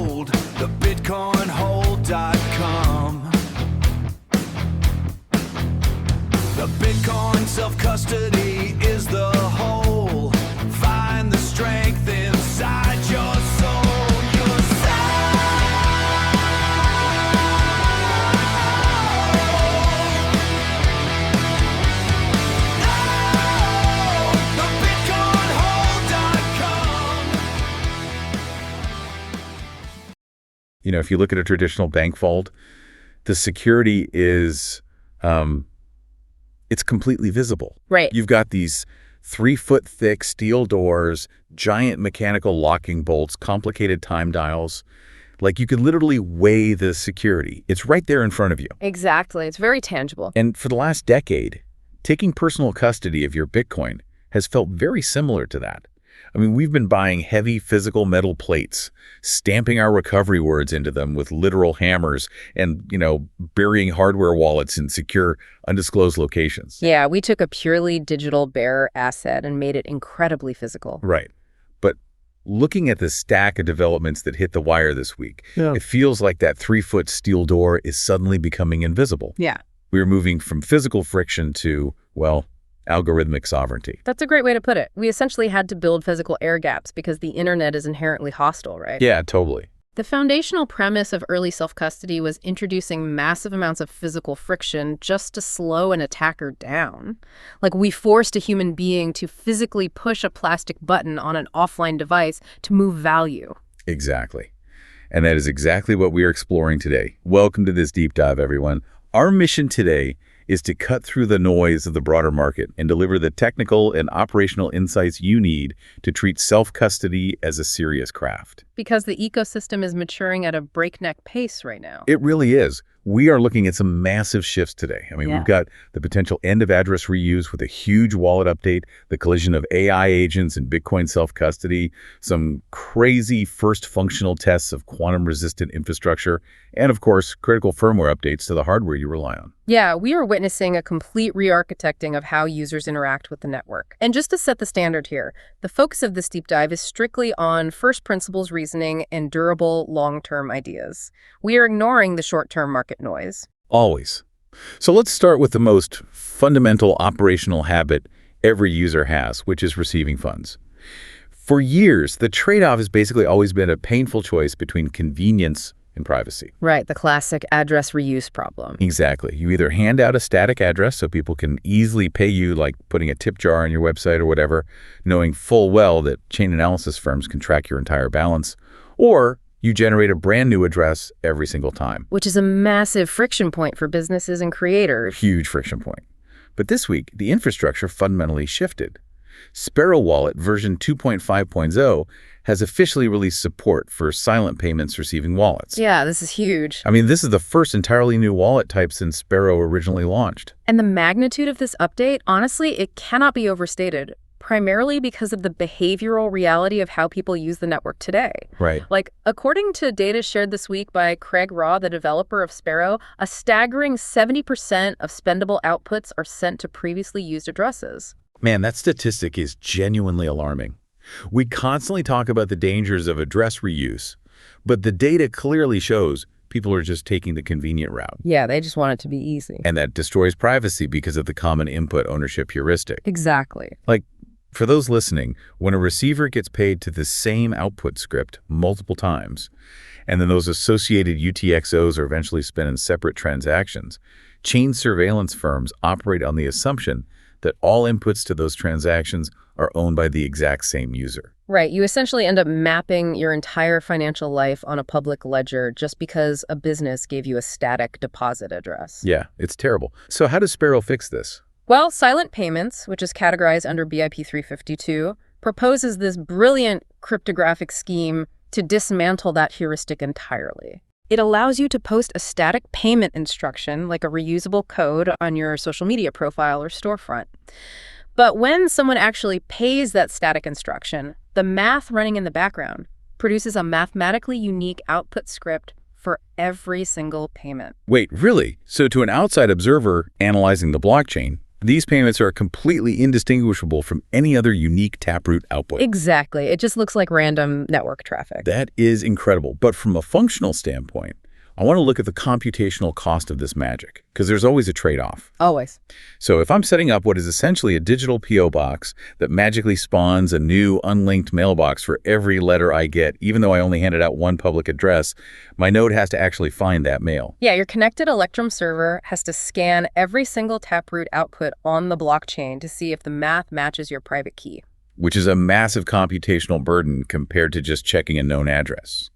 hold, the bitcoinhold.com. The Bitcoin self-custody is the whole. Find the strength inside your soul. Your the bitcoinhold.com. You know, if you look at a traditional bank vault, the security is it's completely visible. Right. You've got these 3-foot thick steel doors, giant mechanical locking bolts, complicated time dials. Like, you could literally weigh the security. It's right there in front of you. Exactly. It's very tangible. And for the last decade, taking personal custody of your Bitcoin has felt very similar to that. I mean, we've been buying heavy physical metal plates, stamping our recovery words into them with literal hammers, and, burying hardware wallets in secure, undisclosed locations. Yeah, we took a purely digital bearer asset and made it incredibly physical. Right. But looking at the stack of developments that hit the wire this week, It feels like that 3-foot steel door is suddenly becoming invisible. Yeah. We're moving from physical friction to, algorithmic sovereignty. That's a great way to put it. We essentially had to build physical air gaps because the internet is inherently hostile, right? Yeah, totally. The foundational premise of early self-custody was introducing massive amounts of physical friction just to slow an attacker down. Like, we forced a human being to physically push a plastic button on an offline device to move value. Exactly. And that is exactly what we are exploring today. Welcome to this deep dive, everyone. Our mission today is to cut through the noise of the broader market and deliver the technical and operational insights you need to treat self-custody as a serious craft. Because the ecosystem is maturing at a breakneck pace right now. It really is. We are looking at some massive shifts today. I mean, We've got the potential end of address reuse with a huge wallet update, the collision of AI agents and Bitcoin self-custody, some crazy first functional tests of quantum-resistant infrastructure, and of course, critical firmware updates to the hardware you rely on. Yeah, we are witnessing a complete re-architecting of how users interact with the network. And just to set the standard here, the focus of this deep dive is strictly on first principles reasoning and durable long-term ideas. We are ignoring the short-term market noise. Always. So let's start with the most fundamental operational habit every user has, which is receiving funds. For years, the trade-off has basically always been a painful choice between convenience and privacy. Right, the classic address reuse problem. Exactly. You either hand out a static address so people can easily pay you, like putting a tip jar on your website or whatever, knowing full well that chain analysis firms can track your entire balance, or you generate a brand new address every single time. Which is a massive friction point for businesses and creators. Huge friction point. But this week, the infrastructure fundamentally shifted. Sparrow Wallet version 2.5.0 has officially released support for silent payments receiving wallets. Yeah, this is huge. I mean, this is the first entirely new wallet type since Sparrow originally launched. And the magnitude of this update, honestly, it cannot be overstated, primarily because of the behavioral reality of how people use the network today. Right. Like, according to data shared this week by Craig Raw, the developer of Sparrow, a staggering 70% of spendable outputs are sent to previously used addresses. Man, that statistic is genuinely alarming. We constantly talk about the dangers of address reuse, but the data clearly shows people are just taking the convenient route. Yeah, they just want it to be easy. And that destroys privacy because of the common input ownership heuristic. Exactly. Like, for those listening, when a receiver gets paid to the same output script multiple times, and then those associated UTXOs are eventually spent in separate transactions, chain surveillance firms operate on the assumption that all inputs to those transactions are owned by the exact same user. Right. You essentially end up mapping your entire financial life on a public ledger just because a business gave you a static deposit address. Yeah, it's terrible. So how does Sparrow fix this? Well, Silent Payments, which is categorized under BIP 352, proposes this brilliant cryptographic scheme to dismantle that heuristic entirely. It allows you to post a static payment instruction, like a reusable code, on your social media profile or storefront. But when someone actually pays that static instruction, the math running in the background produces a mathematically unique output script for every single payment. Wait, really? So to an outside observer analyzing the blockchain, These payments are completely indistinguishable from any other unique Taproot output. Exactly. It just looks like random network traffic. That is incredible. But from a functional standpoint, I want to look at the computational cost of this magic, because there's always a trade-off. Always. So if I'm setting up what is essentially a digital P.O. box that magically spawns a new unlinked mailbox for every letter I get, even though I only handed out one public address, my node has to actually find that mail. Yeah, your connected Electrum server has to scan every single Taproot output on the blockchain to see if the math matches your private key. Which is a massive computational burden compared to just checking a known address.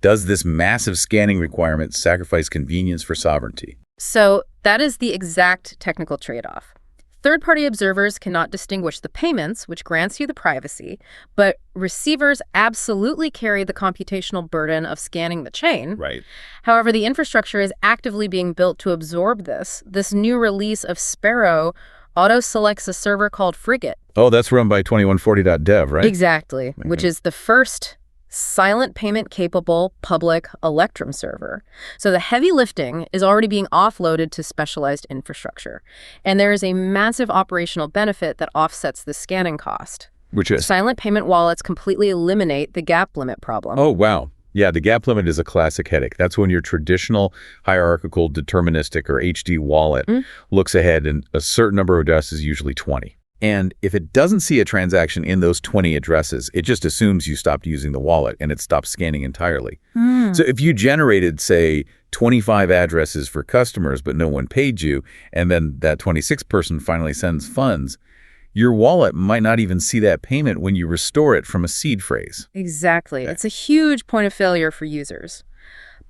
Does this massive scanning requirement sacrifice convenience for sovereignty? So that is the exact technical trade-off. Third-party observers cannot distinguish the payments, which grants you the privacy, but receivers absolutely carry the computational burden of scanning the chain. Right. However, the infrastructure is actively being built to absorb this. This new release of Sparrow auto-selects a server called Frigate. Oh, that's run by 2140.dev, right? Exactly, which is the first silent payment-capable public Electrum server. So the heavy lifting is already being offloaded to specialized infrastructure. And there is a massive operational benefit that offsets the scanning cost. Which is? Silent payment wallets completely eliminate the gap limit problem. Oh, wow. Yeah, the gap limit is a classic headache. That's when your traditional hierarchical deterministic or HD wallet looks ahead and a certain number of addresses, usually 20. And if it doesn't see a transaction in those 20 addresses, it just assumes you stopped using the wallet and it stops scanning entirely. So if you generated, say, 25 addresses for customers, but no one paid you, and then that 26th person finally sends funds, your wallet might not even see that payment when you restore it from a seed phrase. Exactly. It's a huge point of failure for users.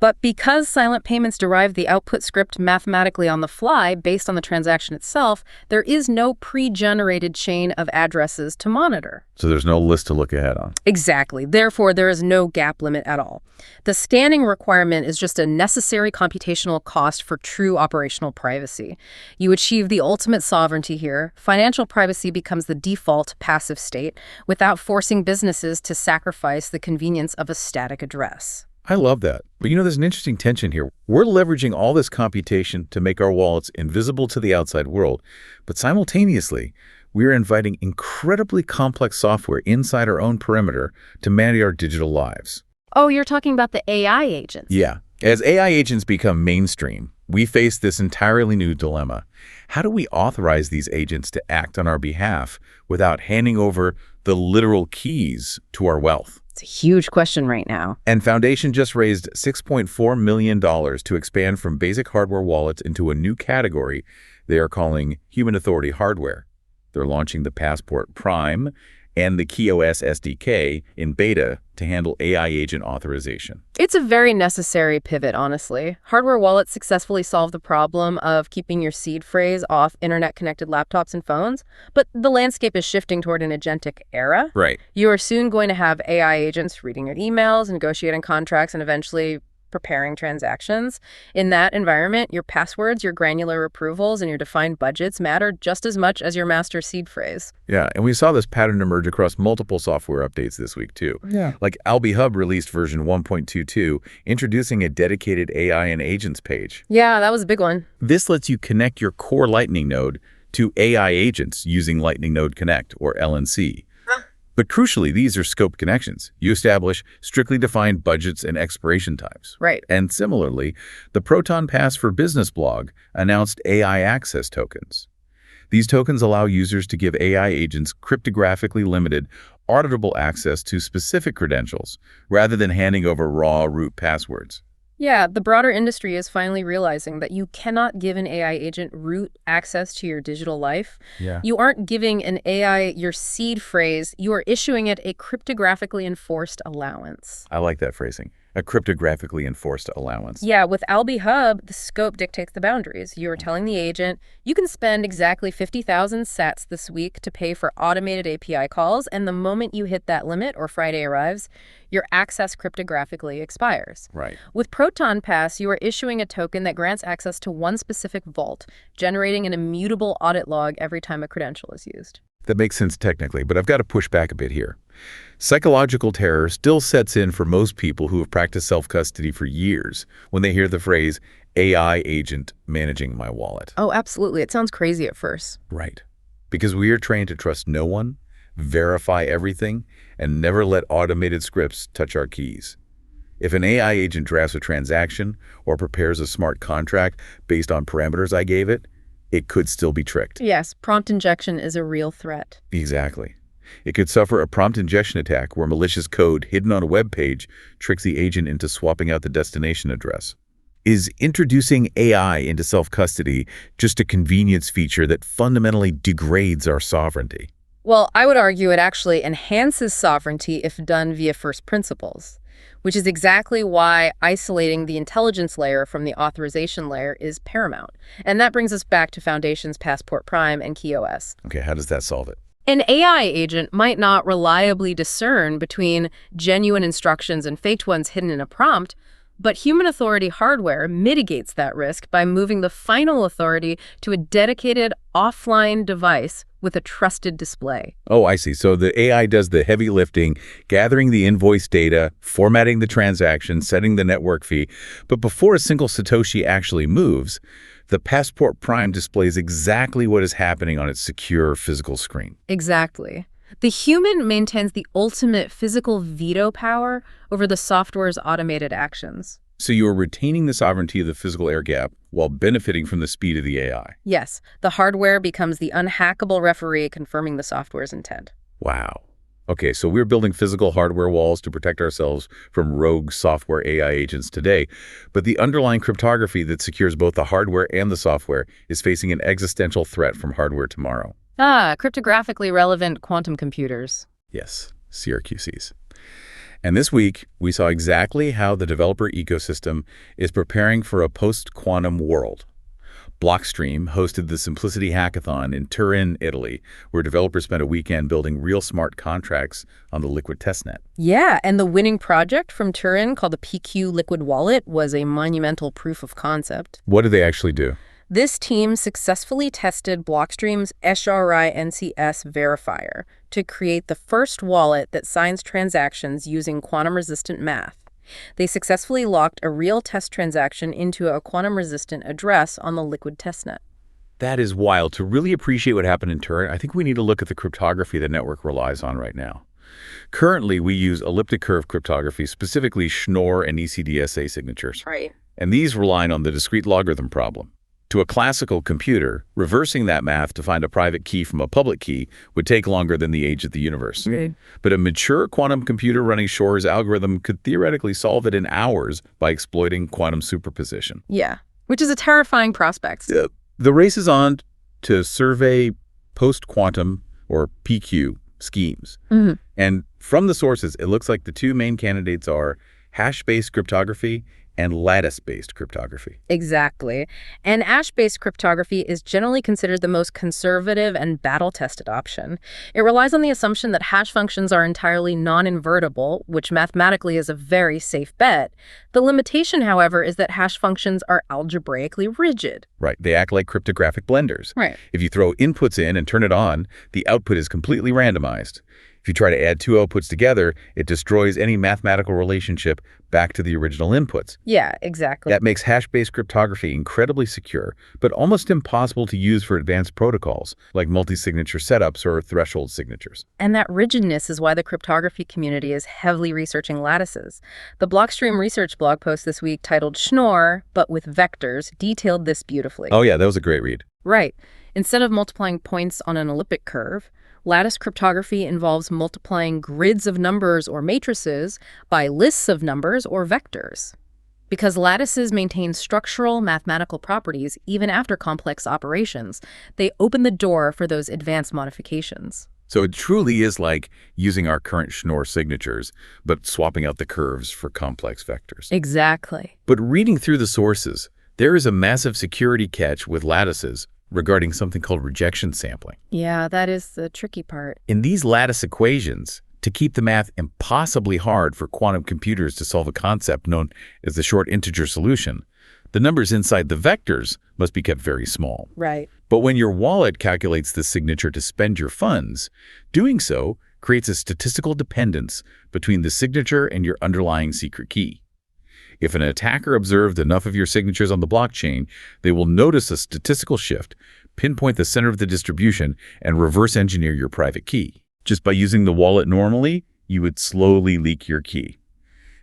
But because silent payments derive the output script mathematically on the fly based on the transaction itself, there is no pre-generated chain of addresses to monitor. So there's no list to look ahead on. Exactly. Therefore, there is no gap limit at all. The scanning requirement is just a necessary computational cost for true operational privacy. You achieve the ultimate sovereignty here. Financial privacy becomes the default passive state without forcing businesses to sacrifice the convenience of a static address. I love that. But there's an interesting tension here. We're leveraging all this computation to make our wallets invisible to the outside world, but simultaneously, we're inviting incredibly complex software inside our own perimeter to manage our digital lives. Oh, you're talking about the AI agents. Yeah. As AI agents become mainstream, we face this entirely new dilemma. How do we authorize these agents to act on our behalf without handing over the literal keys to our wealth? It's a huge question right now. And Foundation just raised $6.4 million to expand from basic hardware wallets into a new category they are calling human authority hardware. They're launching the Passport Prime and the KeyOS SDK in beta to handle AI agent authorization. It's a very necessary pivot, honestly. Hardware wallets successfully solve the problem of keeping your seed phrase off internet-connected laptops and phones, but the landscape is shifting toward an agentic era. Right. You are soon going to have AI agents reading your emails, negotiating contracts, and eventually preparing transactions. In that environment, your passwords, your granular approvals, and your defined budgets matter just as much as your master seed phrase. Yeah, and we saw this pattern emerge across multiple software updates this week, too. Yeah. Like Albi Hub released version 1.22, introducing a dedicated AI and agents page. Yeah, that was a big one. This lets you connect your core Lightning node to AI agents using Lightning Node Connect, or LNC. But crucially, these are scoped connections. You establish strictly defined budgets and expiration times. Right. And similarly, the Proton Pass for Business blog announced AI access tokens. These tokens allow users to give AI agents cryptographically limited, auditable access to specific credentials, rather than handing over raw root passwords. Yeah, the broader industry is finally realizing that you cannot give an AI agent root access to your digital life. Yeah. You aren't giving an AI your seed phrase, you are issuing it a cryptographically enforced allowance. I like that phrasing. A cryptographically enforced allowance. Yeah, with Albi Hub, the scope dictates the boundaries. You are telling the agent, you can spend exactly 50,000 sats this week to pay for automated API calls, and the moment you hit that limit or Friday arrives, your access cryptographically expires. Right. With Proton Pass, you are issuing a token that grants access to one specific vault, generating an immutable audit log every time a credential is used. That makes sense technically, but I've got to push back a bit here. Psychological terror still sets in for most people who have practiced self-custody for years when they hear the phrase AI agent managing my wallet. Oh, absolutely. It sounds crazy at first. Right. Because we are trained to trust no one, verify everything, and never let automated scripts touch our keys. If an AI agent drafts a transaction or prepares a smart contract based on parameters I gave it, it could still be tricked. Yes, prompt injection is a real threat. Exactly. It could suffer a prompt injection attack where malicious code hidden on a web page tricks the agent into swapping out the destination address. Is introducing AI into self-custody just a convenience feature that fundamentally degrades our sovereignty? Well, I would argue it actually enhances sovereignty if done via first principles, which is exactly why isolating the intelligence layer from the authorization layer is paramount. And that brings us back to Foundation's Passport Prime and KeyOS. Okay, how does that solve it? An AI agent might not reliably discern between genuine instructions and faked ones hidden in a prompt, but human authority hardware mitigates that risk by moving the final authority to a dedicated offline device with a trusted display. Oh, I see. So the AI does the heavy lifting, gathering the invoice data, formatting the transaction, setting the network fee. But before a single Satoshi actually moves, the Passport Prime displays exactly what is happening on its secure physical screen. Exactly. The human maintains the ultimate physical veto power over the software's automated actions. So you are retaining the sovereignty of the physical air gap while benefiting from the speed of the AI. Yes, the hardware becomes the unhackable referee confirming the software's intent. Wow. Okay, so we're building physical hardware walls to protect ourselves from rogue software AI agents today, but the underlying cryptography that secures both the hardware and the software is facing an existential threat from hardware tomorrow. Cryptographically relevant quantum computers. Yes, CRQCs. And this week, we saw exactly how the developer ecosystem is preparing for a post-quantum world. Blockstream hosted the Simplicity Hackathon in Turin, Italy, where developers spent a weekend building real smart contracts on the Liquid testnet. Yeah, and the winning project from Turin, called the PQ Liquid Wallet, was a monumental proof of concept. What did they actually do? This team successfully tested Blockstream's SRI-NCS verifier to create the first wallet that signs transactions using quantum-resistant math. They successfully locked a real test transaction into a quantum-resistant address on the Liquid testnet. That is wild. To really appreciate what happened in Turin, I think we need to look at the cryptography the network relies on right now. Currently, we use elliptic curve cryptography, specifically Schnorr and ECDSA signatures. Right. And these rely on the discrete logarithm problem. To a classical computer, reversing that math to find a private key from a public key would take longer than the age of the universe. Okay. But a mature quantum computer running Schnorr's algorithm could theoretically solve it in hours by exploiting quantum superposition. Yeah, which is a terrifying prospect. The race is on to survey post-quantum, or PQ, schemes. Mm-hmm. And from the sources, it looks like the two main candidates are hash-based cryptography and lattice-based cryptography. Exactly. And hash-based cryptography is generally considered the most conservative and battle-tested option. It relies on the assumption that hash functions are entirely non-invertible, which mathematically is a very safe bet. The limitation, however, is that hash functions are algebraically rigid. Right. They act like cryptographic blenders. Right. If you throw inputs in and turn it on, the output is completely randomized. If you try to add two outputs together, it destroys any mathematical relationship back to the original inputs. Yeah, exactly. That makes hash-based cryptography incredibly secure, but almost impossible to use for advanced protocols like multi-signature setups or threshold signatures. And that rigidness is why the cryptography community is heavily researching lattices. The Blockstream research blog post this week titled Schnorr, but with vectors, detailed this beautifully. Oh yeah, that was a great read. Right. Instead of multiplying points on an elliptic curve, lattice cryptography involves multiplying grids of numbers or matrices by lists of numbers or vectors. Because lattices maintain structural mathematical properties even after complex operations, they open the door for those advanced modifications. So it truly is like using our current Schnorr signatures, but swapping out the curves for complex vectors. Exactly. But reading through the sources, there is a massive security catch with lattices regarding something called rejection sampling. Yeah, that is the tricky part. In these lattice equations, to keep the math impossibly hard for quantum computers to solve a concept known as the short integer solution, the numbers inside the vectors must be kept very small. Right. But when your wallet calculates the signature to spend your funds, doing so creates a statistical dependence between the signature and your underlying secret key. If an attacker observed enough of your signatures on the blockchain, they will notice a statistical shift, pinpoint the center of the distribution, and reverse engineer your private key. Just by using the wallet normally, you would slowly leak your key.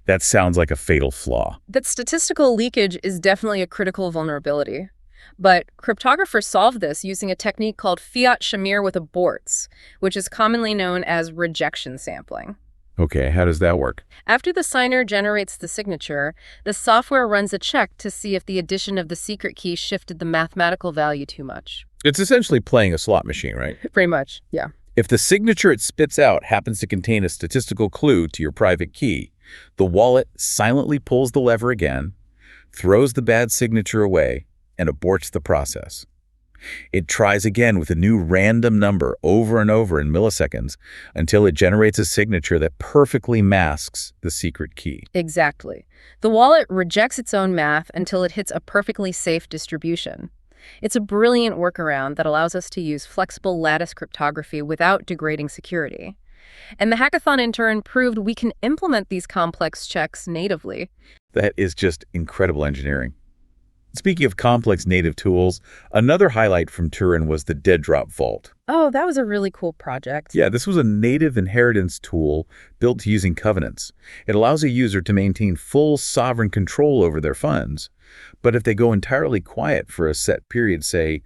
That sounds like a fatal flaw. That statistical leakage is definitely a critical vulnerability. But cryptographers solve this using a technique called fiat shamir with aborts, which is commonly known as rejection sampling. Okay, how does that work? After the signer generates the signature, the software runs a check to see if the addition of the secret key shifted the mathematical value too much. It's essentially playing a slot machine, right? Pretty much, yeah. If the signature it spits out happens to contain a statistical clue to your private key, the wallet silently pulls the lever again, throws the bad signature away, and aborts the process. It tries again with a new random number over and over in milliseconds until it generates a signature that perfectly masks the secret key. Exactly. The wallet rejects its own math until it hits a perfectly safe distribution. It's a brilliant workaround that allows us to use flexible lattice cryptography without degrading security. And the hackathon in turn proved we can implement these complex checks natively. That is just incredible engineering. Speaking of complex native tools, another highlight from Turin was the Dead Drop Vault. Oh, that was a really cool project. Yeah, this was a native inheritance tool built using covenants. It allows a user to maintain full sovereign control over their funds, but if they go entirely quiet for a set period, say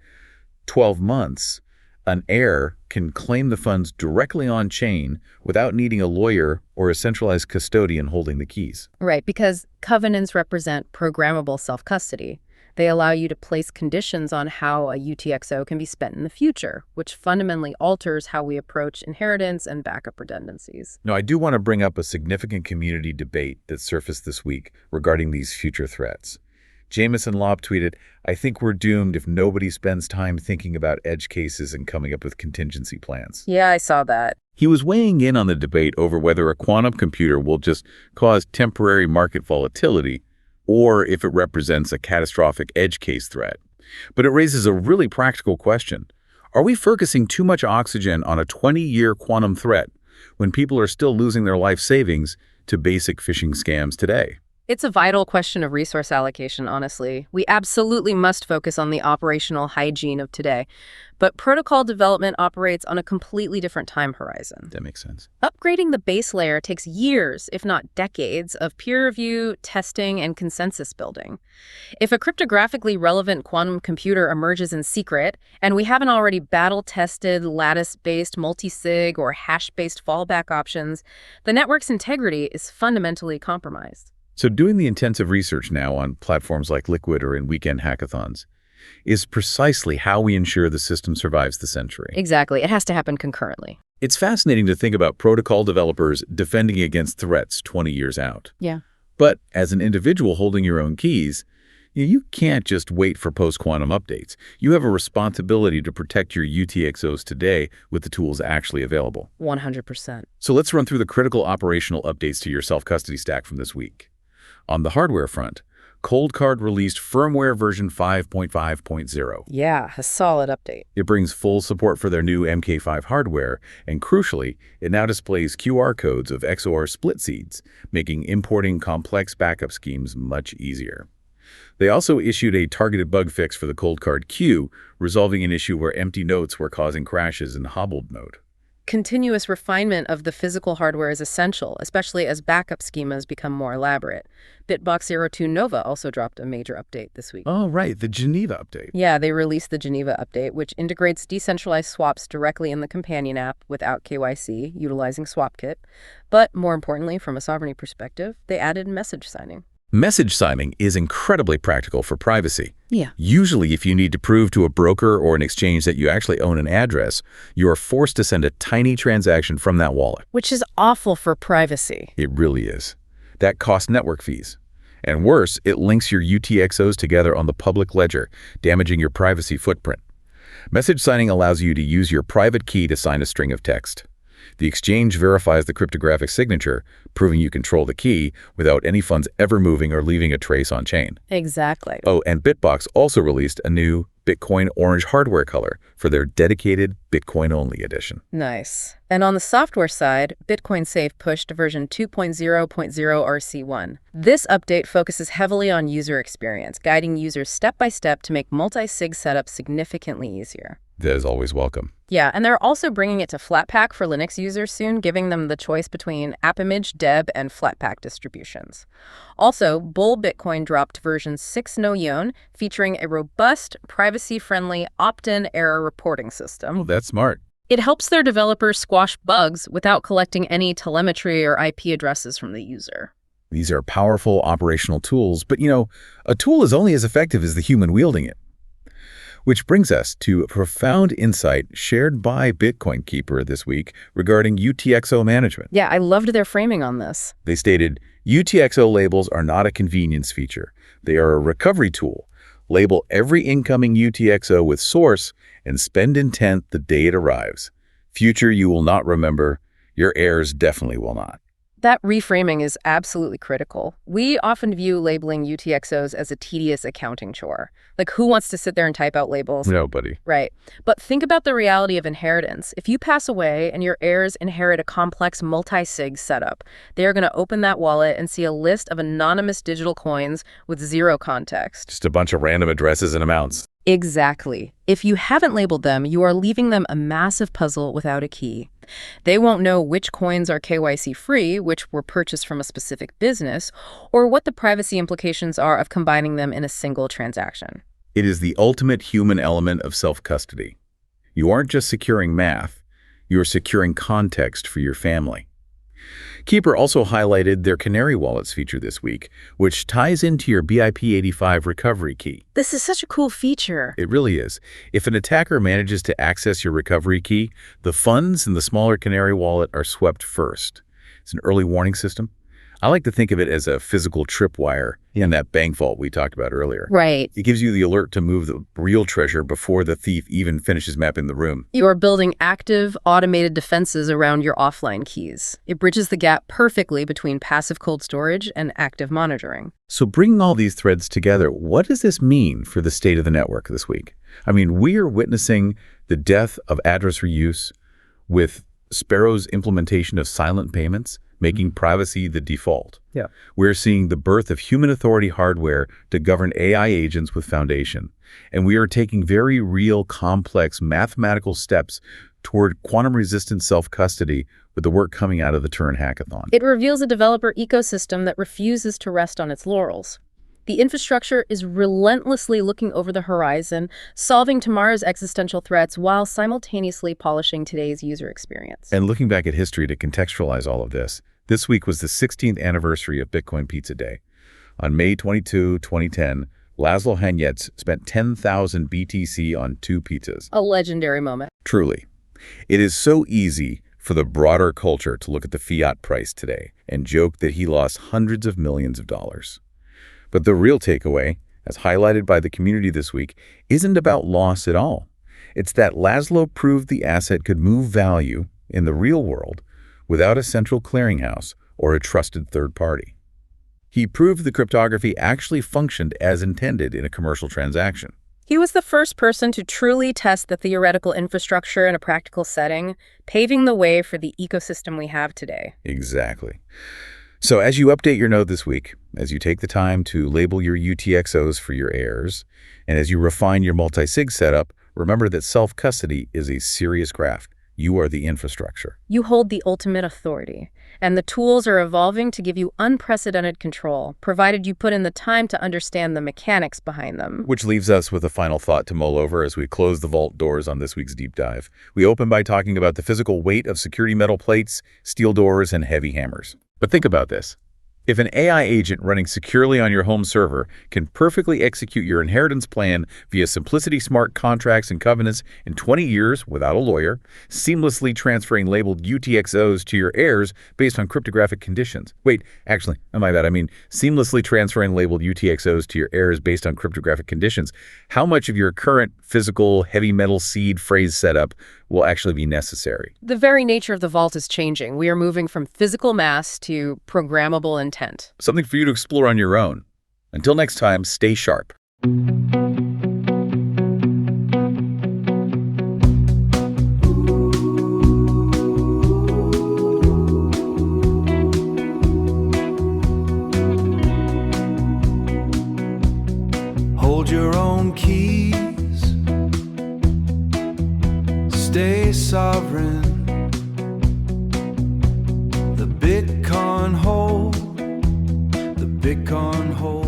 12 months, an heir can claim the funds directly on-chain without needing a lawyer or a centralized custodian holding the keys. Right, because covenants represent programmable self-custody. They allow you to place conditions on how a UTXO can be spent in the future, which fundamentally alters how we approach inheritance and backup redundancies. Now, I do want to bring up a significant community debate that surfaced this week regarding these future threats. Jameson Lobb tweeted, "I think we're doomed if nobody spends time thinking about edge cases and coming up with contingency plans." Yeah, I saw that. He was weighing in on the debate over whether a quantum computer will just cause temporary market volatility or if it represents a catastrophic edge case threat. But it raises a really practical question. Are we focusing too much oxygen on a 20-year quantum threat when people are still losing their life savings to basic phishing scams today? It's a vital question of resource allocation, honestly. We absolutely must focus on the operational hygiene of today. But protocol development operates on a completely different time horizon. That makes sense. Upgrading the base layer takes years, if not decades, of peer review, testing, and consensus building. If a cryptographically relevant quantum computer emerges in secret, and we haven't already battle-tested lattice-based multisig or hash-based fallback options, the network's integrity is fundamentally compromised. So doing the intensive research now on platforms like Liquid or in weekend hackathons is precisely how we ensure the system survives the century. Exactly. It has to happen concurrently. It's fascinating to think about protocol developers defending against threats 20 years out. Yeah. But as an individual holding your own keys, you can't just wait for post-quantum updates. You have a responsibility to protect your UTXOs today with the tools actually available. 100%. So let's run through the critical operational updates to your self-custody stack from this week. On the hardware front, ColdCard released firmware version 5.5.0. Yeah, a solid update. It brings full support for their new MK5 hardware, and crucially, it now displays QR codes of XOR split seeds, making importing complex backup schemes much easier. They also issued a targeted bug fix for the ColdCard Q, resolving an issue where empty notes were causing crashes in hobbled mode. Continuous refinement of the physical hardware is essential, especially as backup schemas become more elaborate. Bitbox02 Nova also dropped a major update this week. Oh, right, the Geneva update. Yeah, they released the Geneva update, which integrates decentralized swaps directly in the companion app without KYC, utilizing SwapKit. But more importantly, from a sovereignty perspective, they added message signing. Message signing is incredibly practical for privacy. Yeah. Usually, if you need to prove to a broker or an exchange that you actually own an address, you are forced to send a tiny transaction from that wallet. Which is awful for privacy. It really is. That costs network fees. And worse, it links your UTXOs together on the public ledger, damaging your privacy footprint. Message signing allows you to use your private key to sign a string of text. The exchange verifies the cryptographic signature, proving you control the key without any funds ever moving or leaving a trace on chain. Exactly. Oh, and Bitbox also released a new Bitcoin orange hardware color for their dedicated Bitcoin-only edition. Nice. And on the software side, Bitcoin Safe pushed to version 2.0.0 RC1. This update focuses heavily on user experience, guiding users step by step to make multi-sig setup significantly easier. That is always welcome. Yeah, and they're also bringing it to Flatpak for Linux users soon, giving them the choice between AppImage, Deb, and Flatpak distributions. Also, Bull Bitcoin dropped version 6 No Yon, featuring a robust, privacy-friendly opt-in error reporting system. Oh, that's smart. It helps their developers squash bugs without collecting any telemetry or IP addresses from the user. These are powerful operational tools, but a tool is only as effective as the human wielding it. Which brings us to a profound insight shared by Bitcoin Keeper this week regarding UTXO management. Yeah, I loved their framing on this. They stated, UTXO labels are not a convenience feature. They are a recovery tool. Label every incoming UTXO with source and spend intent the day it arrives. Future you will not remember. Your heirs definitely will not. That reframing is absolutely critical. We often view labeling UTXOs as a tedious accounting chore. Like, who wants to sit there and type out labels? Nobody. Right. But think about the reality of inheritance. If you pass away and your heirs inherit a complex multi-sig setup, they are going to open that wallet and see a list of anonymous digital coins with zero context. Just a bunch of random addresses and amounts. Exactly. If you haven't labeled them, you are leaving them a massive puzzle without a key. They won't know which coins are KYC-free, which were purchased from a specific business, or what the privacy implications are of combining them in a single transaction. It is the ultimate human element of self-custody. You aren't just securing math, you are securing context for your family. Keeper also highlighted their Canary Wallets feature this week, which ties into your BIP85 recovery key. This is such a cool feature. It really is. If an attacker manages to access your recovery key, the funds in the smaller Canary Wallet are swept first. It's an early warning system. I like to think of it as a physical tripwire in that bank vault we talked about earlier. Right. It gives you the alert to move the real treasure before the thief even finishes mapping the room. You are building active, automated defenses around your offline keys. It bridges the gap perfectly between passive cold storage and active monitoring. So bringing all these threads together, what does this mean for the state of the network this week? I mean, we are witnessing the death of address reuse with Sparrow's implementation of silent payments, making privacy the default. Yeah. We're seeing the birth of human authority hardware to govern AI agents with Foundation. And we are taking very real, complex mathematical steps toward quantum-resistant self-custody with the work coming out of the Turin Hackathon. It reveals a developer ecosystem that refuses to rest on its laurels. The infrastructure is relentlessly looking over the horizon, solving tomorrow's existential threats while simultaneously polishing today's user experience. And looking back at history to contextualize all of this week was the 16th anniversary of Bitcoin Pizza Day. On May 22, 2010, Laszlo Hanyecz spent 10,000 BTC on 2 pizzas. A legendary moment. Truly. It is so easy for the broader culture to look at the fiat price today and joke that he lost hundreds of millions of dollars. But the real takeaway, as highlighted by the community this week, isn't about loss at all. It's that Laszlo proved the asset could move value in the real world without a central clearinghouse or a trusted third party. He proved the cryptography actually functioned as intended in a commercial transaction. He was the first person to truly test the theoretical infrastructure in a practical setting, paving the way for the ecosystem we have today. Exactly. So as you update your node this week, as you take the time to label your UTXOs for your heirs, and as you refine your multi-sig setup, remember that self-custody is a serious craft. You are the infrastructure. You hold the ultimate authority, and the tools are evolving to give you unprecedented control, provided you put in the time to understand the mechanics behind them. Which leaves us with a final thought to mull over as we close the vault doors on this week's deep dive. We open by talking about the physical weight of security metal plates, steel doors, and heavy hammers. But think about this. If an AI agent running securely on your home server can perfectly execute your inheritance plan via simplicity smart contracts and covenants in 20 years without a lawyer, seamlessly transferring labeled UTXOs to your heirs based on cryptographic conditions. Wait, actually, my bad. I mean, seamlessly transferring labeled UTXOs to your heirs based on cryptographic conditions. How much of your current physical heavy metal seed phrase setup will actually be necessary? The very nature of the vault is changing. We are moving from physical mass to programmable intent. Something for you to explore on your own. Until next time, stay sharp. Hold your own keys. Stay sovereign. The Bitcoin hold. The Bitcoin hold.